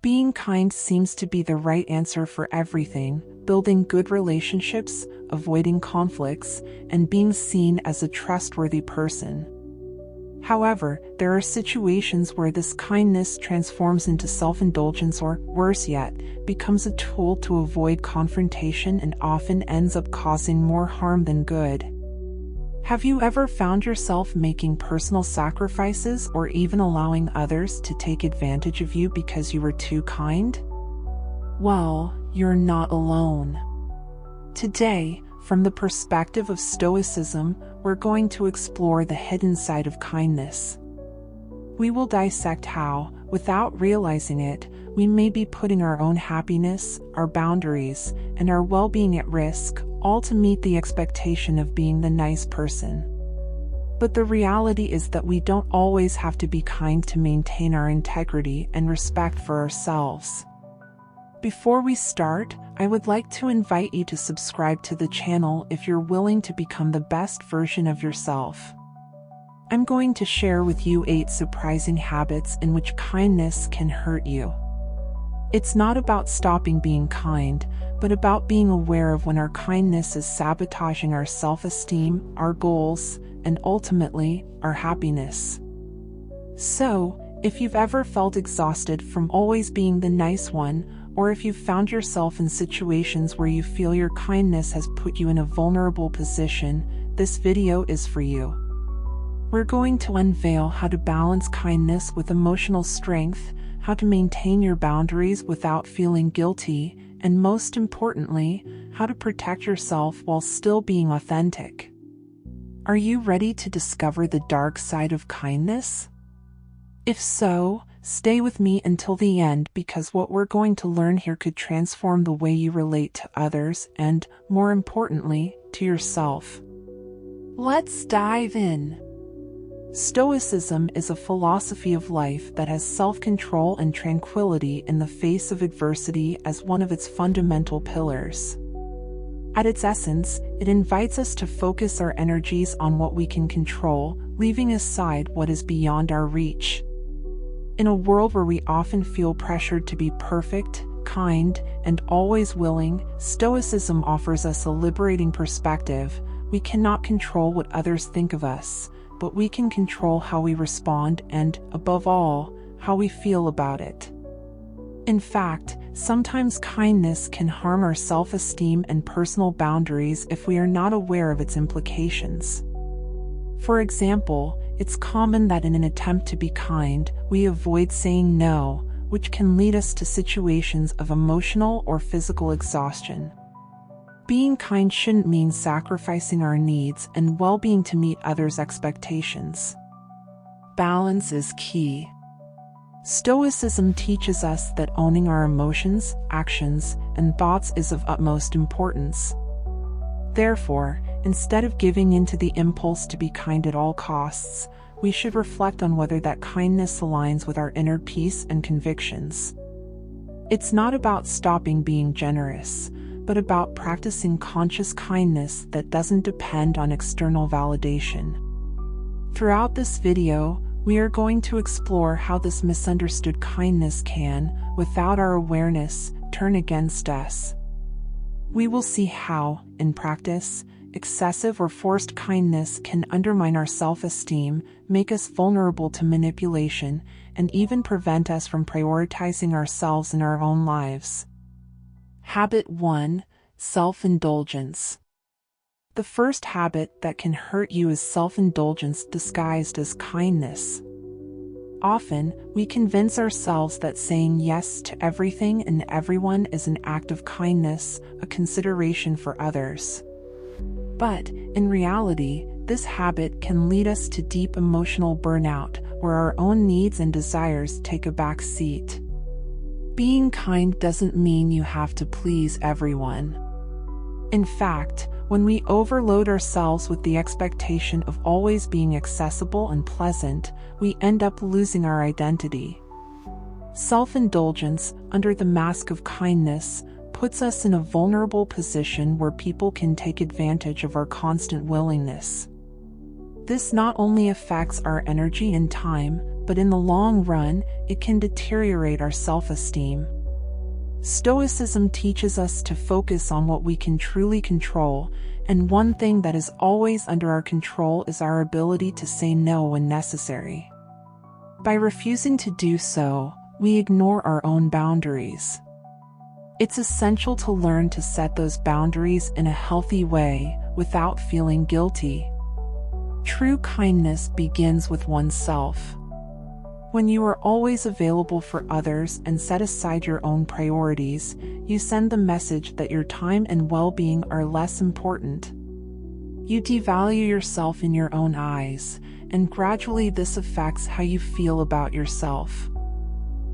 Being kind seems to be the right answer for everything: building good relationships, avoiding conflicts, and being seen as a trustworthy person. However, there are situations where this kindness transforms into self-indulgence or, worse yet, becomes a tool to avoid confrontation and often ends up causing more harm than good. Have you ever found yourself making personal sacrifices or even allowing others to take advantage of you because you were too kind? Well, you're not alone. Today, from the perspective of Stoicism, we're going to explore the hidden side of kindness. We will dissect how, without realizing it, we may be putting our own happiness, our boundaries, and our well-being at risk, all to meet the expectation of being the nice person. But the reality is that we don't always have to be kind to maintain our integrity and respect for ourselves. Before we start, I would like to invite you to subscribe to the channel if you're willing to become the best version of yourself. I'm going to share with you 8 surprising habits in which kindness can hurt you. It's not about stopping being kind, but about being aware of when our kindness is sabotaging our self-esteem, our goals, and ultimately, our happiness. So, if you've ever felt exhausted from always being the nice one, or if you've found yourself in situations where you feel your kindness has put you in a vulnerable position, this video is for you. We're going to unveil how to balance kindness with emotional strength, how to maintain your boundaries without feeling guilty, and most importantly, how to protect yourself while still being authentic. Are you ready to discover the dark side of kindness? If so, stay with me until the end, because what we're going to learn here could transform the way you relate to others and, more importantly, to yourself. Let's dive in. Stoicism is a philosophy of life that has self-control and tranquility in the face of adversity as one of its fundamental pillars. At its essence, it invites us to focus our energies on what we can control, leaving aside what is beyond our reach. In a world where we often feel pressured to be perfect, kind, and always willing, Stoicism offers us a liberating perspective. We cannot control what others think of us, but we can control how we respond and, above all, how we feel about it. In fact, sometimes kindness can harm our self-esteem and personal boundaries if we are not aware of its implications. For example, it's common that in an attempt to be kind, we avoid saying no, which can lead us to situations of emotional or physical exhaustion. Being kind shouldn't mean sacrificing our needs and well-being to meet others' expectations. Balance is key. Stoicism teaches us that owning our emotions, actions, and thoughts is of utmost importance. Therefore, instead of giving in to the impulse to be kind at all costs, we should reflect on whether that kindness aligns with our inner peace and convictions. It's not about stopping being generous, but about practicing conscious kindness that doesn't depend on external validation. Throughout this video, we are going to explore how this misunderstood kindness can, without our awareness, turn against us. We will see how, in practice, excessive or forced kindness can undermine our self-esteem, make us vulnerable to manipulation, and even prevent us from prioritizing ourselves in our own lives. Habit 1: Self-indulgence. The first habit that can hurt you is self-indulgence disguised as kindness. Often, we convince ourselves that saying yes to everything and everyone is an act of kindness, a consideration for others. But, in reality, this habit can lead us to deep emotional burnout, where our own needs and desires take a back seat. Being kind doesn't mean you have to please everyone. In fact, when we overload ourselves with the expectation of always being accessible and pleasant, we end up losing our identity. Self-indulgence, under the mask of kindness, puts us in a vulnerable position where people can take advantage of our constant willingness. This not only affects our energy and time, but in the long run, it can deteriorate our self-esteem. Stoicism teaches us to focus on what we can truly control, and one thing that is always under our control is our ability to say no when necessary. By refusing to do so, we ignore our own boundaries. It's essential to learn to set those boundaries in a healthy way without feeling guilty. True kindness begins with oneself. When you are always available for others and set aside your own priorities, you send the message that your time and well-being are less important. You devalue yourself in your own eyes, and gradually this affects how you feel about yourself.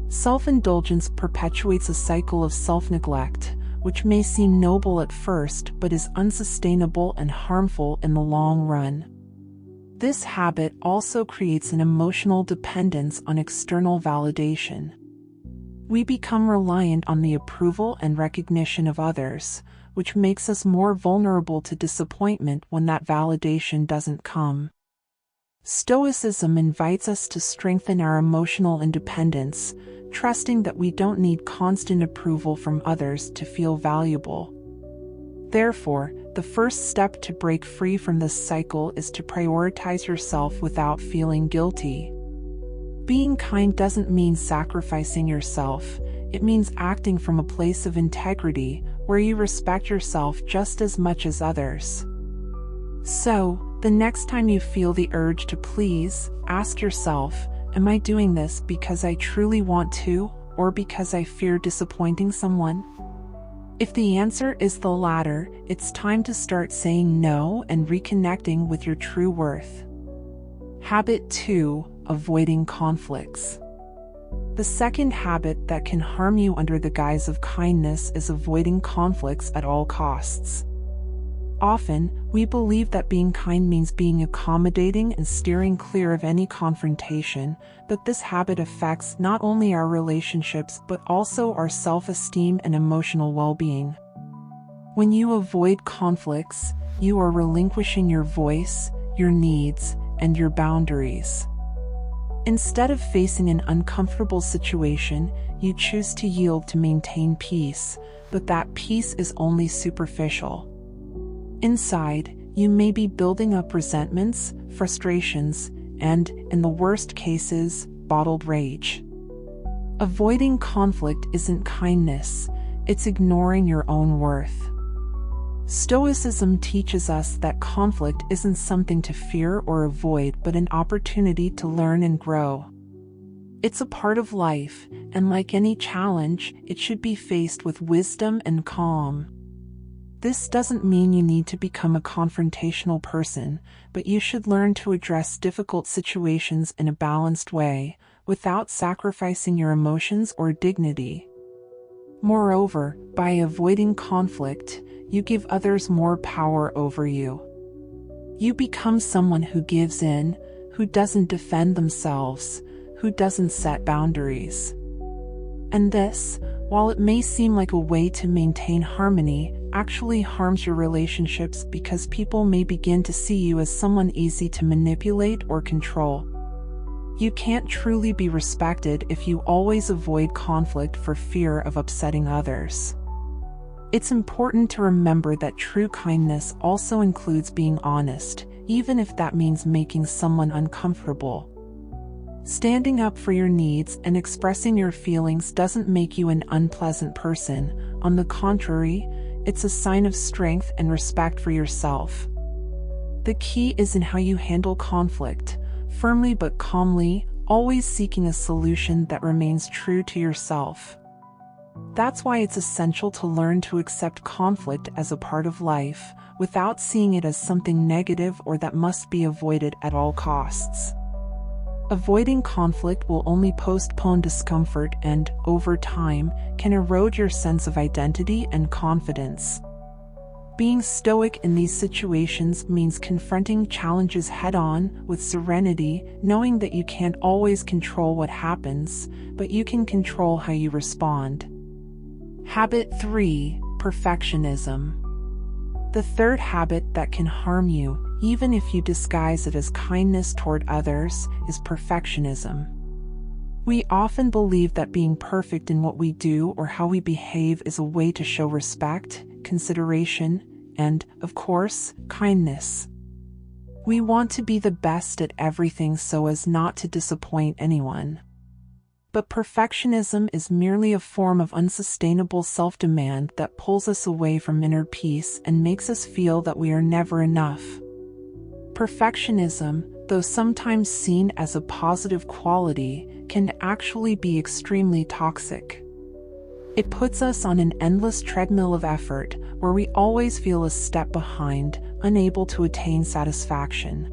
Self-indulgence perpetuates a cycle of self-neglect, which may seem noble at first but is unsustainable and harmful in the long run. This habit also creates an emotional dependence on external validation. We become reliant on the approval and recognition of others, which makes us more vulnerable to disappointment when that validation doesn't come. Stoicism invites us to strengthen our emotional independence, trusting that we don't need constant approval from others to feel valuable. Therefore, the first step to break free from this cycle is to prioritize yourself without feeling guilty. Being kind doesn't mean sacrificing yourself, it means acting from a place of integrity, where you respect yourself just as much as others. So, the next time you feel the urge to please, ask yourself, am I doing this because I truly want to, or because I fear disappointing someone? If the answer is the latter, it's time to start saying no and reconnecting with your true worth. Habit 2. Avoiding conflicts. The second habit that can harm you under the guise of kindness is avoiding conflicts at all costs. Often, we believe that being kind means being accommodating and steering clear of any confrontation, but this habit affects not only our relationships but also our self-esteem and emotional well-being. When you avoid conflicts, you are relinquishing your voice, your needs, and your boundaries. Instead of facing an uncomfortable situation, you choose to yield to maintain peace, but that peace is only superficial. Inside, you may be building up resentments, frustrations, and, in the worst cases, bottled rage. Avoiding conflict isn't kindness, it's ignoring your own worth. Stoicism teaches us that conflict isn't something to fear or avoid but an opportunity to learn and grow. It's a part of life, and like any challenge, it should be faced with wisdom and calm. This doesn't mean you need to become a confrontational person, but you should learn to address difficult situations in a balanced way, without sacrificing your emotions or dignity. Moreover, by avoiding conflict, you give others more power over you. You become someone who gives in, who doesn't defend themselves, who doesn't set boundaries. And this, while it may seem like a way to maintain harmony, actually harms your relationships because people may begin to see you as someone easy to manipulate or control. You can't truly be respected if you always avoid conflict for fear of upsetting others. It's important to remember that true kindness also includes being honest, even if that means making someone uncomfortable. Standing up for your needs and expressing your feelings doesn't make you an unpleasant person. On the contrary, it's a sign of strength and respect for yourself. The key is in how you handle conflict, firmly but calmly, always seeking a solution that remains true to yourself. That's why it's essential to learn to accept conflict as a part of life, without seeing it as something negative or that must be avoided at all costs. Avoiding conflict will only postpone discomfort and, over time, can erode your sense of identity and confidence. Being stoic in these situations means confronting challenges head-on with serenity, knowing that you can't always control what happens, but you can control how you respond. Habit 3. Perfectionism. The third habit that can harm you, even if you disguise it as kindness toward others, is perfectionism. We often believe that being perfect in what we do or how we behave is a way to show respect, consideration, and, of course, kindness. We want to be the best at everything so as not to disappoint anyone. But perfectionism is merely a form of unsustainable self-demand that pulls us away from inner peace and makes us feel that we are never enough. Perfectionism, though sometimes seen as a positive quality, can actually be extremely toxic. It puts us on an endless treadmill of effort, where we always feel a step behind, unable to attain satisfaction.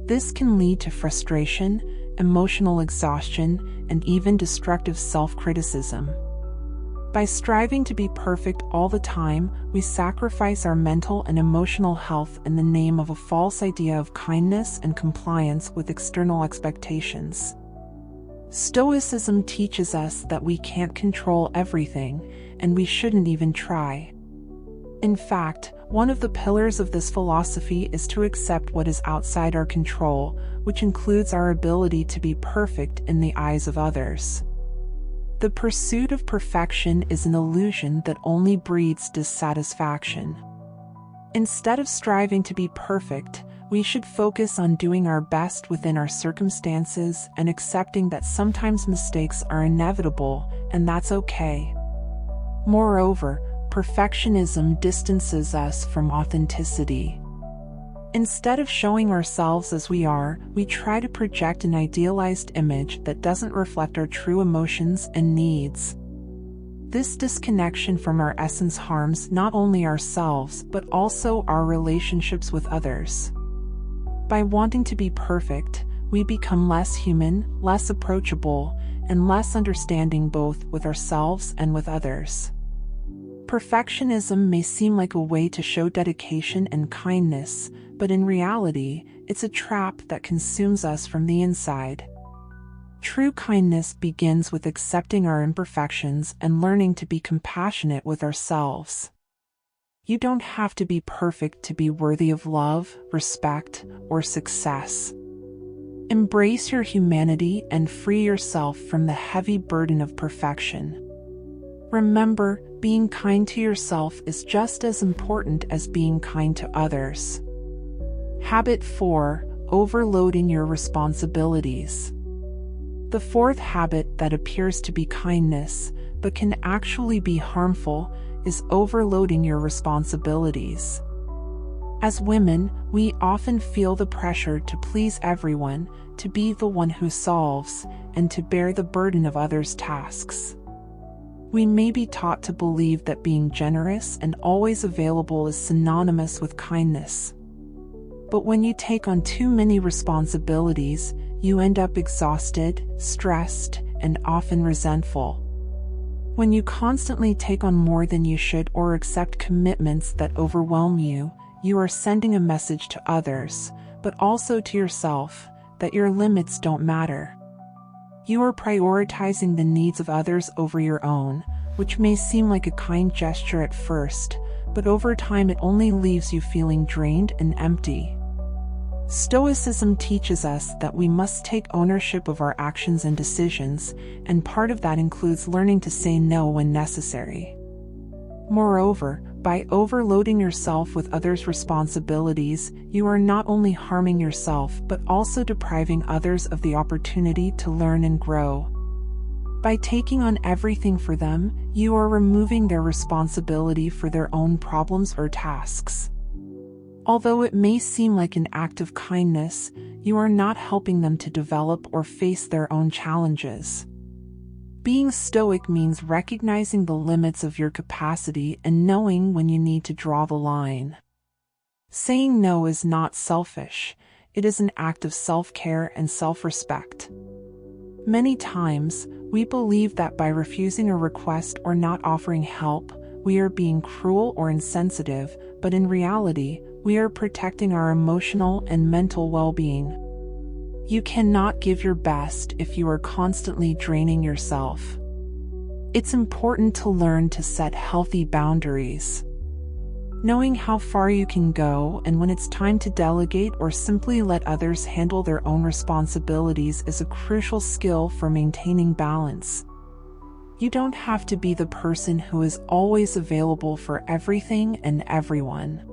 This can lead to frustration, emotional exhaustion, and even destructive self-criticism. By striving to be perfect all the time, we sacrifice our mental and emotional health in the name of a false idea of kindness and compliance with external expectations. Stoicism teaches us that we can't control everything, and we shouldn't even try. In fact, one of the pillars of this philosophy is to accept what is outside our control, which includes our ability to be perfect in the eyes of others. The pursuit of perfection is an illusion that only breeds dissatisfaction. Instead of striving to be perfect, we should focus on doing our best within our circumstances and accepting that sometimes mistakes are inevitable, and that's okay. Moreover, perfectionism distances us from authenticity. Instead of showing ourselves as we are, we try to project an idealized image that doesn't reflect our true emotions and needs. This disconnection from our essence harms not only ourselves but also our relationships with others. By wanting to be perfect, we become less human, less approachable, and less understanding both with ourselves and with others. Perfectionism may seem like a way to show dedication and kindness, but in reality, it's a trap that consumes us from the inside. True kindness begins with accepting our imperfections and learning to be compassionate with ourselves. You don't have to be perfect to be worthy of love, respect, or success. Embrace your humanity and free yourself from the heavy burden of perfection. Remember, being kind to yourself is just as important as being kind to others. Habit 4. Overloading your responsibilities. The fourth habit that appears to be kindness, but can actually be harmful, is overloading your responsibilities. As women, we often feel the pressure to please everyone, to be the one who solves, and to bear the burden of others' tasks. We may be taught to believe that being generous and always available is synonymous with kindness. But when you take on too many responsibilities, you end up exhausted, stressed, and often resentful. When you constantly take on more than you should or accept commitments that overwhelm you, you are sending a message to others, but also to yourself, that your limits don't matter. You are prioritizing the needs of others over your own, which may seem like a kind gesture at first, but over time it only leaves you feeling drained and empty. Stoicism teaches us that we must take ownership of our actions and decisions, and part of that includes learning to say no when necessary. Moreover, by overloading yourself with others' responsibilities, you are not only harming yourself but also depriving others of the opportunity to learn and grow. By taking on everything for them, you are removing their responsibility for their own problems or tasks. Although it may seem like an act of kindness, you are not helping them to develop or face their own challenges. Being stoic means recognizing the limits of your capacity and knowing when you need to draw the line. Saying no is not selfish, it is an act of self-care and self-respect. Many times, we believe that by refusing a request or not offering help, we are being cruel or insensitive, but in reality, we are protecting our emotional and mental well-being. You cannot give your best if you are constantly draining yourself. It's important to learn to set healthy boundaries. Knowing how far you can go and when it's time to delegate or simply let others handle their own responsibilities is a crucial skill for maintaining balance. You don't have to be the person who is always available for everything and everyone.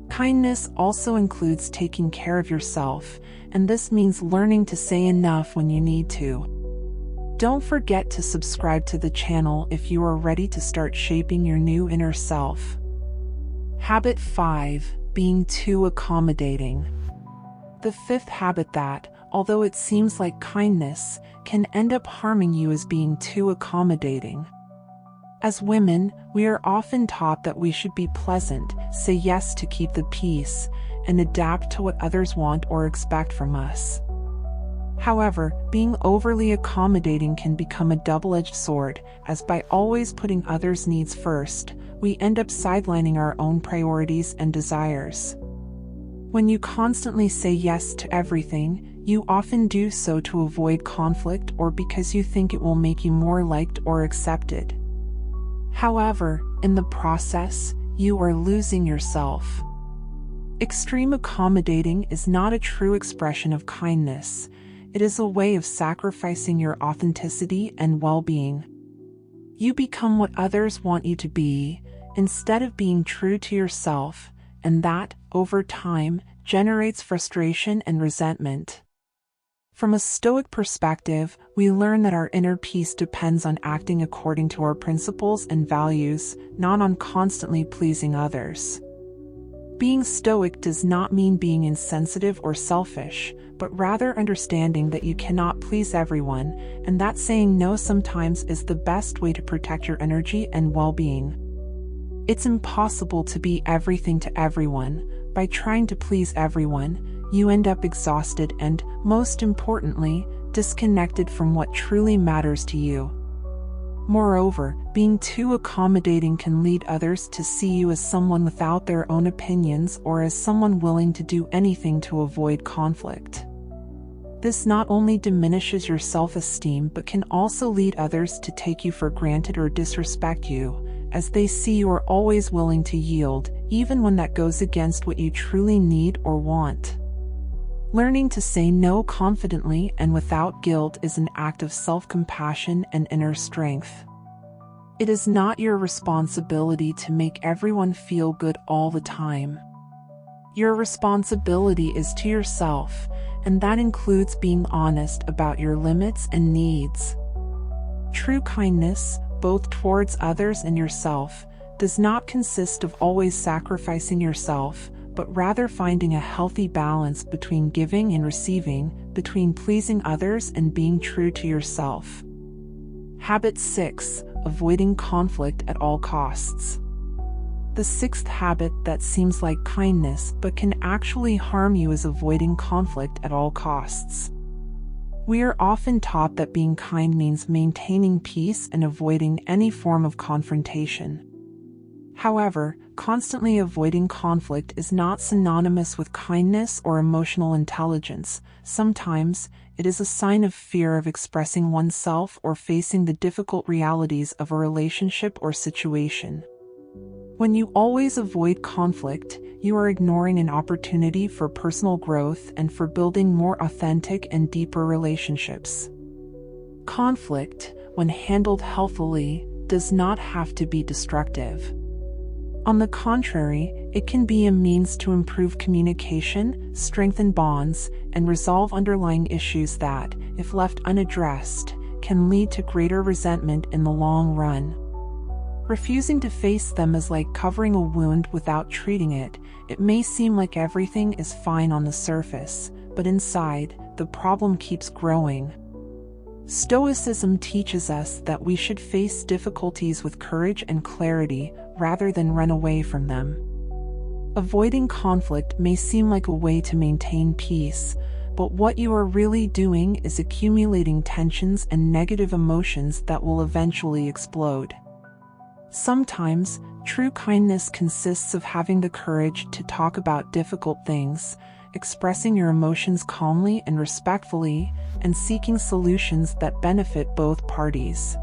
Kindness also includes taking care of yourself, and this means learning to say enough when you need to. Don't forget to subscribe to the channel if you are ready to start shaping your new inner self. Habit 5. Being too accommodating. The fifth habit that, although it seems like kindness, can end up harming you is being too accommodating. As women, we are often taught that we should be pleasant, say yes to keep the peace, and adapt to what others want or expect from us. However, being overly accommodating can become a double-edged sword, as by always putting others' needs first, we end up sidelining our own priorities and desires. When you constantly say yes to everything, you often do so to avoid conflict or because you think it will make you more liked or accepted. However, in the process, you are losing yourself. Extreme accommodating is not a true expression of kindness. It is a way of sacrificing your authenticity and well-being. You become what others want you to be, instead of being true to yourself, and that, over time, generates frustration and resentment. From a Stoic perspective, we learn that our inner peace depends on acting according to our principles and values, not on constantly pleasing others. Being Stoic does not mean being insensitive or selfish, but rather understanding that you cannot please everyone, and that saying no sometimes is the best way to protect your energy and well-being. It's impossible to be everything to everyone. By trying to please everyone, you end up exhausted and, most importantly, disconnected from what truly matters to you. Moreover, being too accommodating can lead others to see you as someone without their own opinions or as someone willing to do anything to avoid conflict. This not only diminishes your self-esteem but can also lead others to take you for granted or disrespect you, as they see you are always willing to yield, even when that goes against what you truly need or want. Learning to say no confidently and without guilt is an act of self-compassion and inner strength. It is not your responsibility to make everyone feel good all the time. Your responsibility is to yourself, and that includes being honest about your limits and needs. True kindness, both towards others and yourself, does not consist of always sacrificing yourself, but rather finding a healthy balance between giving and receiving, between pleasing others and being true to yourself. Habit 6. Avoiding conflict at all costs. The sixth habit that seems like kindness but can actually harm you is avoiding conflict at all costs. We are often taught that being kind means maintaining peace and avoiding any form of confrontation. However, constantly avoiding conflict is not synonymous with kindness or emotional intelligence. Sometimes, it is a sign of fear of expressing oneself or facing the difficult realities of a relationship or situation. When you always avoid conflict, you are ignoring an opportunity for personal growth and for building more authentic and deeper relationships. Conflict, when handled healthily, does not have to be destructive. On the contrary, it can be a means to improve communication, strengthen bonds, and resolve underlying issues that, if left unaddressed, can lead to greater resentment in the long run. Refusing to face them is like covering a wound without treating it. It may seem like everything is fine on the surface, but inside, the problem keeps growing. Stoicism teaches us that we should face difficulties with courage and clarity, rather than run away from them. Avoiding conflict may seem like a way to maintain peace, but what you are really doing is accumulating tensions and negative emotions that will eventually explode. Sometimes, true kindness consists of having the courage to talk about difficult things, expressing your emotions calmly and respectfully, and seeking solutions that benefit both parties.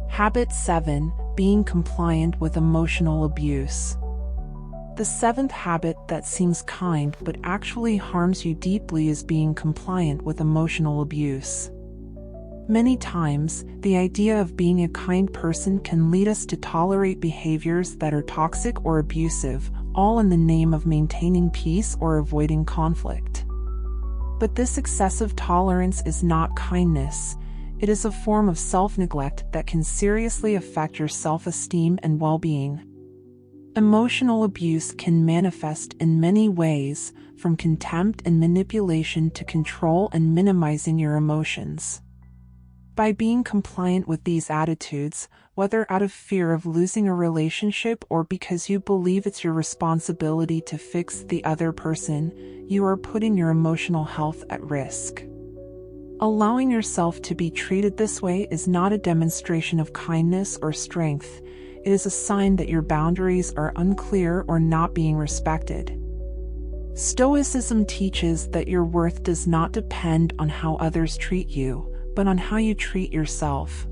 Habit 7. Being compliant with emotional abuse. The seventh habit that seems kind but actually harms you deeply is being compliant with emotional abuse. Many times, the idea of being a kind person can lead us to tolerate behaviors that are toxic or abusive, all in the name of maintaining peace or avoiding conflict. But this excessive tolerance is not kindness. It is a form of self-neglect that can seriously affect your self-esteem and well-being. Emotional abuse can manifest in many ways, from contempt and manipulation to control and minimizing your emotions. By being compliant with these attitudes, whether out of fear of losing a relationship or because you believe it's your responsibility to fix the other person, you are putting your emotional health at risk. Allowing yourself to be treated this way is not a demonstration of kindness or strength. It is a sign that your boundaries are unclear or not being respected. Stoicism teaches that your worth does not depend on how others treat you, but on how you treat yourself.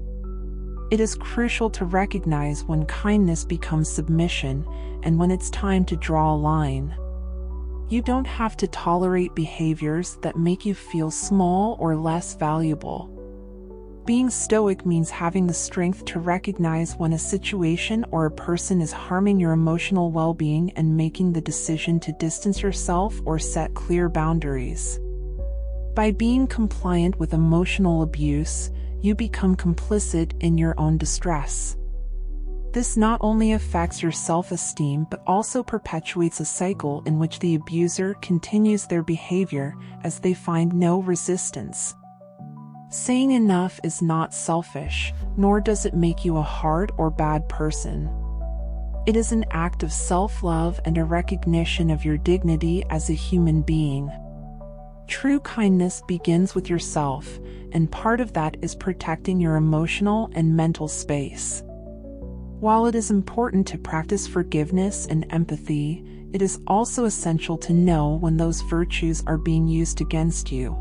It is crucial to recognize when kindness becomes submission and when it's time to draw a line. You don't have to tolerate behaviors that make you feel small or less valuable. Being stoic means having the strength to recognize when a situation or a person is harming your emotional well-being and making the decision to distance yourself or set clear boundaries. By being compliant with emotional abuse, you become complicit in your own distress. This not only affects your self-esteem but also perpetuates a cycle in which the abuser continues their behavior as they find no resistance. Saying enough is not selfish, nor does it make you a hard or bad person. It is an act of self-love and a recognition of your dignity as a human being. True kindness begins with yourself, and part of that is protecting your emotional and mental space. While it is important to practice forgiveness and empathy, it is also essential to know when those virtues are being used against you.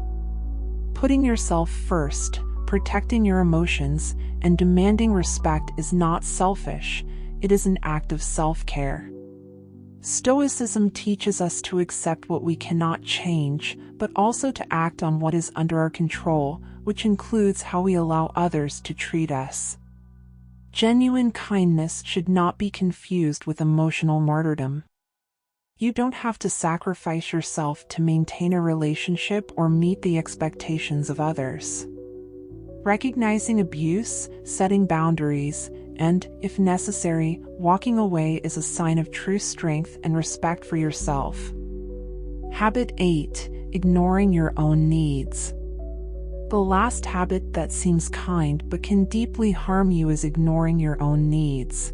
Putting yourself first, protecting your emotions, and demanding respect is not selfish. It is an act of self-care. Stoicism teaches us to accept what we cannot change, but also to act on what is under our control, which includes how we allow others to treat us. Genuine kindness should not be confused with emotional martyrdom. You don't have to sacrifice yourself to maintain a relationship or meet the expectations of others. Recognizing abuse, setting boundaries, and, if necessary, walking away is a sign of true strength and respect for yourself. Habit 8. Ignoring your own needs. The last habit that seems kind but can deeply harm you is ignoring your own needs.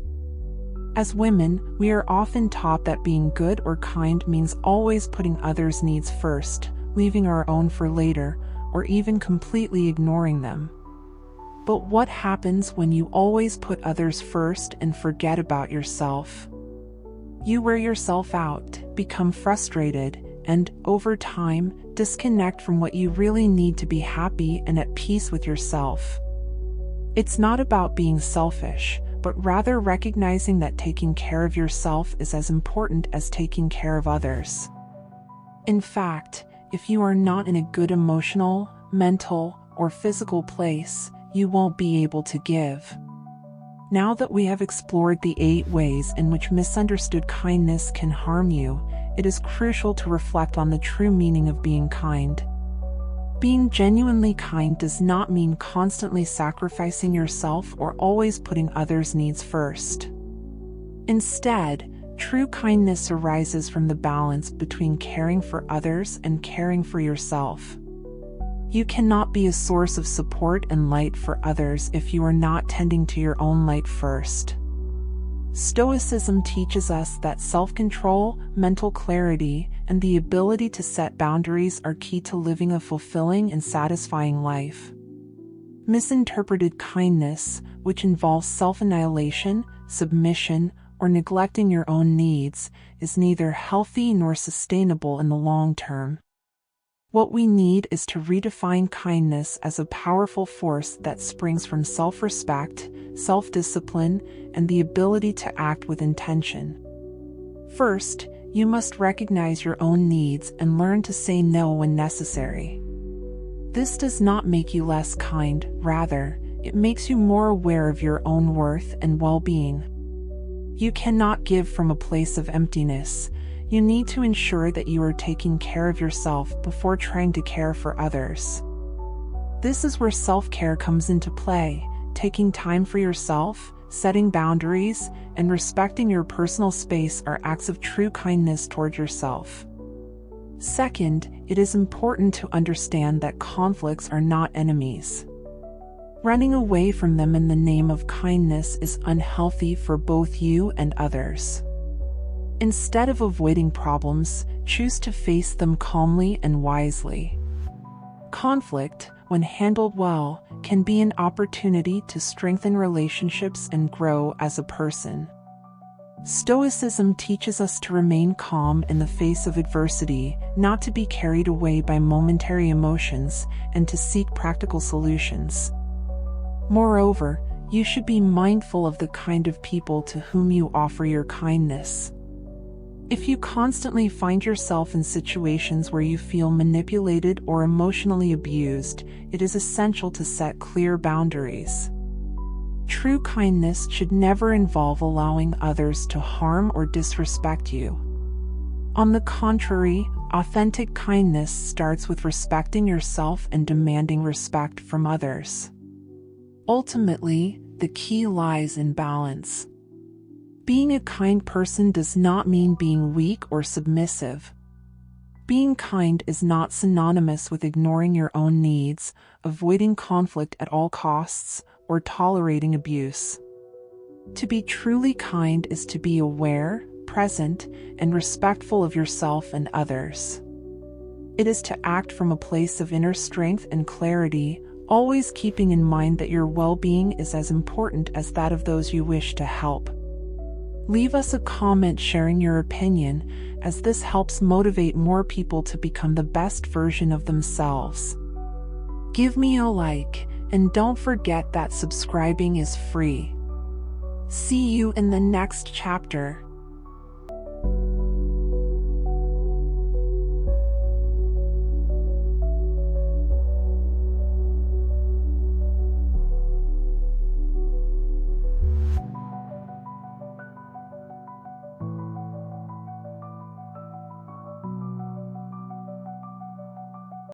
As women, we are often taught that being good or kind means always putting others' needs first, leaving our own for later, or even completely ignoring them. But what happens when you always put others first and forget about yourself? You wear yourself out, become frustrated, and, over time, disconnect from what you really need to be happy and at peace with yourself. It's not about being selfish, but rather recognizing that taking care of yourself is as important as taking care of others. In fact, if you are not in a good emotional, mental, or physical place, you won't be able to give. Now that we have explored the 8 ways in which misunderstood kindness can harm you, it is crucial to reflect on the true meaning of being kind. Being genuinely kind does not mean constantly sacrificing yourself or always putting others' needs first. Instead, true kindness arises from the balance between caring for others and caring for yourself. You cannot be a source of support and light for others if you are not tending to your own light first. Stoicism teaches us that self-control, mental clarity, and the ability to set boundaries are key to living a fulfilling and satisfying life. Misinterpreted kindness, which involves self-annihilation, submission, or neglecting your own needs, is neither healthy nor sustainable in the long term. What we need is to redefine kindness as a powerful force that springs from self-respect, self-discipline, and the ability to act with intention. First, you must recognize your own needs and learn to say no when necessary. This does not make you less kind, rather, it makes you more aware of your own worth and well-being. You cannot give from a place of emptiness. You need to ensure that you are taking care of yourself before trying to care for others. This is where self-care comes into play. Taking time for yourself, setting boundaries, and respecting your personal space are acts of true kindness toward yourself. Second, it is important to understand that conflicts are not enemies. Running away from them in the name of kindness is unhealthy for both you and others. Instead of avoiding problems, choose to face them calmly and wisely. Conflict, when handled well, can be an opportunity to strengthen relationships and grow as a person. Stoicism teaches us to remain calm in the face of adversity, not to be carried away by momentary emotions, and to seek practical solutions. Moreover, you should be mindful of the kind of people to whom you offer your kindness. If you constantly find yourself in situations where you feel manipulated or emotionally abused, it is essential to set clear boundaries. True kindness should never involve allowing others to harm or disrespect you. On the contrary, authentic kindness starts with respecting yourself and demanding respect from others. Ultimately, the key lies in balance. Being a kind person does not mean being weak or submissive. Being kind is not synonymous with ignoring your own needs, avoiding conflict at all costs, or tolerating abuse. To be truly kind is to be aware, present, and respectful of yourself and others. It is to act from a place of inner strength and clarity, always keeping in mind that your well-being is as important as that of those you wish to help. Leave us a comment sharing your opinion, as this helps motivate more people to become the best version of themselves. Give me a like, and don't forget that subscribing is free. See you in the next chapter.